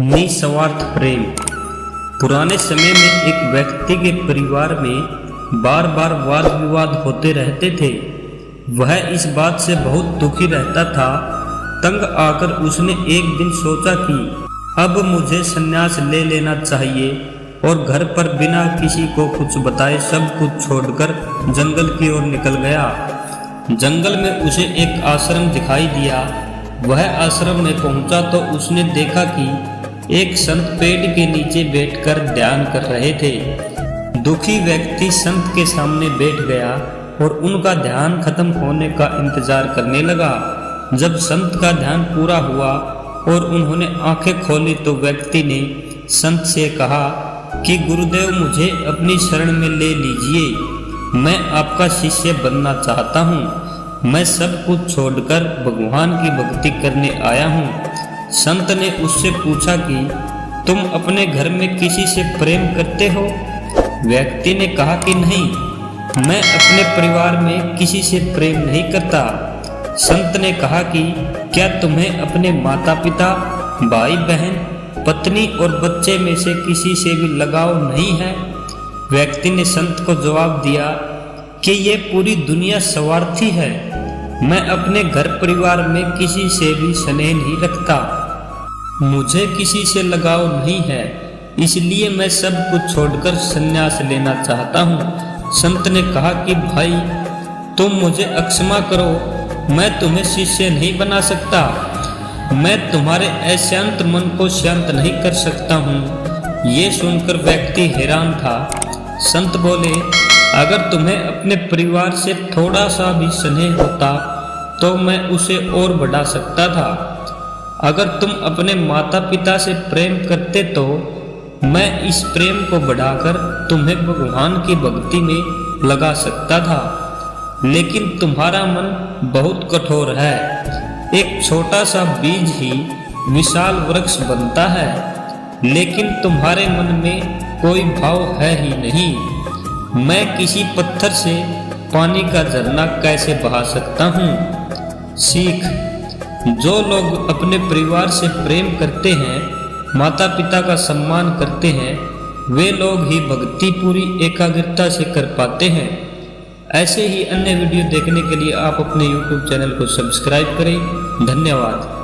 निस्वार्थ प्रेम। पुराने समय में एक व्यक्ति के परिवार में बार बार वाद विवाद होते रहते थे। वह इस बात से बहुत दुखी रहता था। तंग आकर उसने एक दिन सोचा कि अब मुझे संन्यास ले लेना चाहिए और घर पर बिना किसी को कुछ बताए सब कुछ छोड़कर जंगल की ओर निकल गया। जंगल में उसे एक आश्रम दिखाई दिया। वह आश्रम में पहुंचा तो उसने देखा कि एक संत पेड़ के नीचे बैठकर ध्यान कर रहे थे। दुखी व्यक्ति संत के सामने बैठ गया और उनका ध्यान खत्म होने का इंतजार करने लगा। जब संत का ध्यान पूरा हुआ और उन्होंने आंखें खोली तो व्यक्ति ने संत से कहा कि गुरुदेव, मुझे अपनी शरण में ले लीजिए। मैं आपका शिष्य बनना चाहता हूँ। मैं सब कुछ छोड़कर भगवान की भक्ति करने आया हूँ। संत ने उससे पूछा कि तुम अपने घर में किसी से प्रेम करते हो? व्यक्ति ने कहा कि नहीं, मैं अपने परिवार में किसी से प्रेम नहीं करता। संत ने कहा कि क्या तुम्हें अपने माता पिता, भाई बहन, पत्नी और बच्चे में से किसी से भी लगाव नहीं है? व्यक्ति ने संत को जवाब दिया कि ये पूरी दुनिया स्वार्थी है। मैं अपने घर परिवार में किसी से भी स्नेह नहीं रखता। मुझे किसी से लगाव नहीं है, इसलिए मैं सब कुछ छोड़कर संन्यास लेना चाहता हूँ। संत ने कहा कि भाई, तुम मुझे अक्षमा करो, मैं तुम्हें शिष्य नहीं बना सकता। मैं तुम्हारे अशांत मन को शांत नहीं कर सकता हूँ। ये सुनकर व्यक्ति हैरान था। संत बोले, अगर तुम्हें अपने परिवार से थोड़ा सा भी स्नेह होता तो मैं उसे और बढ़ा सकता था। अगर तुम अपने माता पिता से प्रेम करते तो मैं इस प्रेम को बढ़ाकर तुम्हें भगवान की भक्ति में लगा सकता था। लेकिन तुम्हारा मन बहुत कठोर है। एक छोटा सा बीज ही विशाल वृक्ष बनता है, लेकिन तुम्हारे मन में कोई भाव है ही नहीं। मैं किसी पत्थर से पानी का झरना कैसे बहा सकता हूँ? सीख: जो लोग अपने परिवार से प्रेम करते हैं, माता पिता का सम्मान करते हैं, वे लोग ही भक्ति पूरी एकाग्रता से कर पाते हैं। ऐसे ही अन्य वीडियो देखने के लिए आप अपने YouTube चैनल को सब्सक्राइब करें। धन्यवाद।